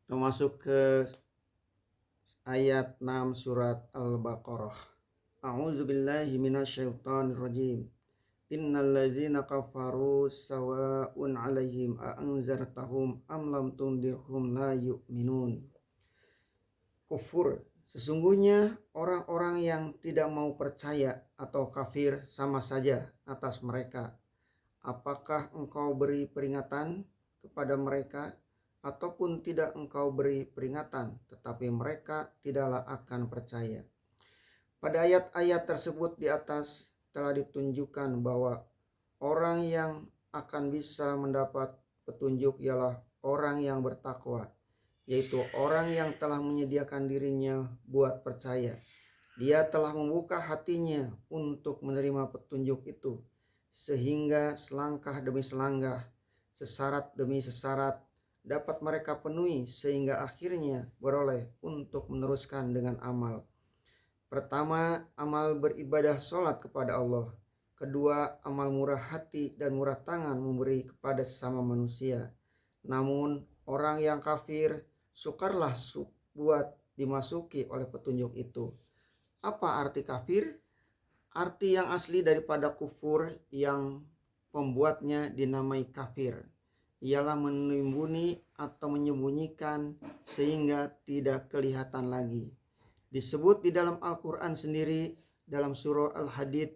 Masuk ke ayat 6 surat Al-Baqarah. A'udzubillahi minasyaitonirrajim. Innal ladzina kafaru sawa'un 'alaihim a anzartahum am lam tundirhum la yu'minun. Kufur, sesungguhnya orang-orang yang tidak mau percaya atau kafir sama saja atas mereka. Apakah engkau beri peringatan kepada mereka ataupun tidak engkau beri peringatan, tetapi mereka tidaklah akan percaya. Pada ayat-ayat tersebut di atas telah ditunjukkan bahwa orang yang akan bisa mendapat petunjuk ialah orang yang bertakwa, yaitu orang yang telah menyediakan dirinya buat percaya. Dia telah membuka hatinya untuk menerima petunjuk itu, sehingga selangkah demi selangkah, sesarat demi sesarat dapat mereka penuhi sehingga akhirnya beroleh untuk meneruskan dengan amal. Pertama, amal beribadah sholat kepada Allah. Kedua, amal murah hati dan murah tangan memberi kepada sesama manusia. Namun, orang yang kafir sukarlah buat dimasuki oleh petunjuk itu. Apa arti kafir? Arti yang asli daripada kufur yang pembuatnya dinamai kafir ialah menimbuni atau menyembunyikan sehingga tidak kelihatan lagi. Disebut di dalam Al-Quran sendiri dalam surah Al-Hadid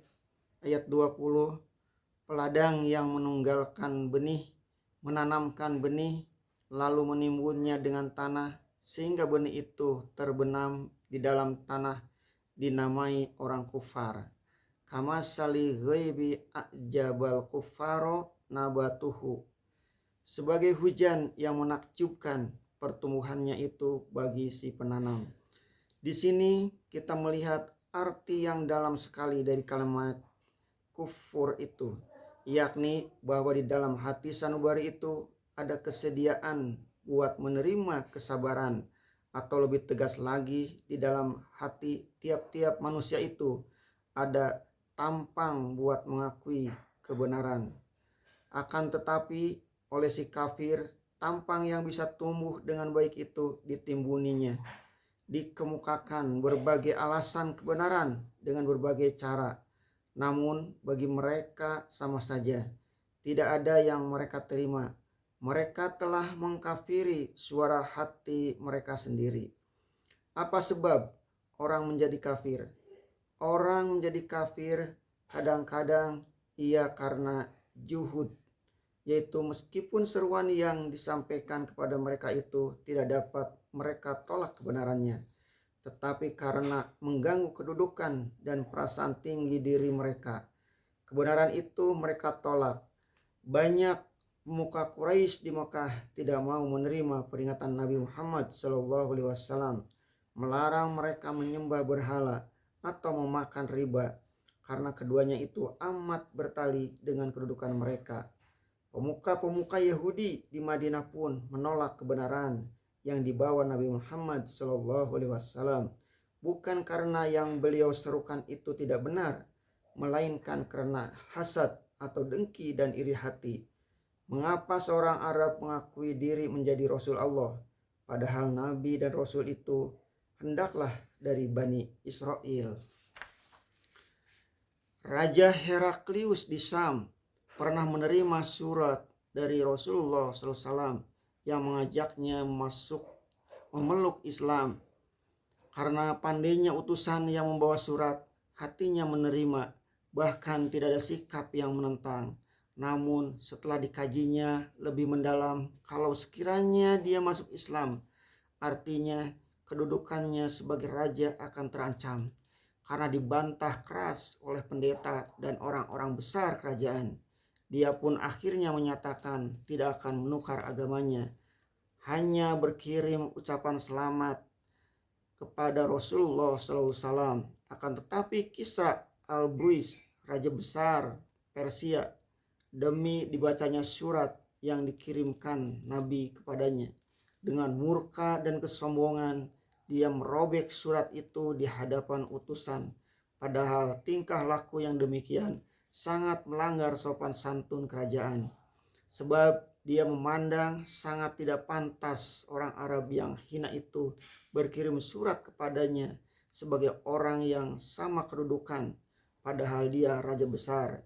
ayat 20, peladang yang menunggalkan benih, menanamkan benih, lalu menimbunnya dengan tanah sehingga benih itu terbenam di dalam tanah dinamai orang kufar. Kama sali ghaibi ajabal kufaro nabatuhu, sebagai hujan yang menakjubkan pertumbuhannya itu bagi si penanam. Di sini kita melihat arti yang dalam sekali dari kalimat kufur itu, yakni bahwa di dalam hati sanubari itu ada kesediaan buat menerima kesabaran, atau lebih tegas lagi di dalam hati tiap-tiap manusia itu ada tampang buat mengakui kebenaran. Akan tetapi oleh si kafir, tampang yang bisa tumbuh dengan baik itu ditimbuninya, dikemukakan berbagai alasan kebenaran dengan berbagai cara. Namun bagi mereka sama saja, tidak ada yang mereka terima. Mereka telah mengkafiri suara hati mereka sendiri. Apa sebab orang menjadi kafir? Orang menjadi kafir kadang-kadang ia karena juhud, yaitu meskipun seruan yang disampaikan kepada mereka itu tidak dapat mereka tolak kebenarannya, tetapi karena mengganggu kedudukan dan perasaan tinggi diri mereka, kebenaran itu mereka tolak. Banyak pemuka Quraisy di Mekah tidak mau menerima peringatan Nabi Muhammad SAW, melarang mereka menyembah berhala atau memakan riba, karena keduanya itu amat bertali dengan kedudukan mereka. Pemuka-pemuka Yahudi di Madinah pun menolak kebenaran yang dibawa Nabi Muhammad SAW, bukan karena yang beliau serukan itu tidak benar, melainkan karena hasad atau dengki dan iri hati. Mengapa seorang Arab mengakui diri menjadi Rasul Allah, padahal Nabi dan Rasul itu hendaklah dari Bani Israel. Raja Heraklius di Sam pernah menerima surat dari Rasulullah SAW yang mengajaknya memeluk Islam. Karena pandainya utusan yang membawa surat, hatinya menerima, bahkan tidak ada sikap yang menentang. Namun setelah dikajinya lebih mendalam, kalau sekiranya dia masuk Islam, artinya kedudukannya sebagai raja akan terancam, karena dibantah keras oleh pendeta dan orang-orang besar kerajaan. Dia pun akhirnya menyatakan tidak akan menukar agamanya, hanya berkirim ucapan selamat kepada Rasulullah SAW. Akan tetapi Kisra al-Buis, raja besar Persia, demi dibacanya surat yang dikirimkan Nabi kepadanya, dengan murka dan kesombongan dia merobek surat itu di hadapan utusan. Padahal tingkah laku yang demikian sangat melanggar sopan santun kerajaan. Sebab Dia memandang sangat tidak pantas orang Arab yang hina itu berkirim surat kepadanya sebagai orang yang sama kedudukan, padahal dia raja besar.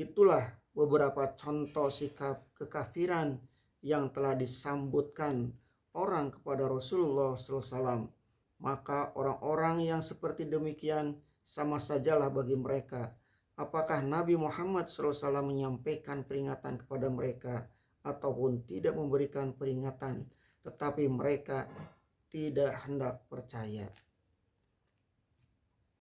Itulah beberapa contoh sikap kekafiran yang telah disambutkan orang kepada Rasulullah SAW. Maka orang-orang yang seperti demikian sama sajalah bagi mereka. Apakah Nabi Muhammad SAW menyampaikan peringatan kepada mereka ataupun tidak memberikan peringatan, tetapi mereka tidak hendak percaya.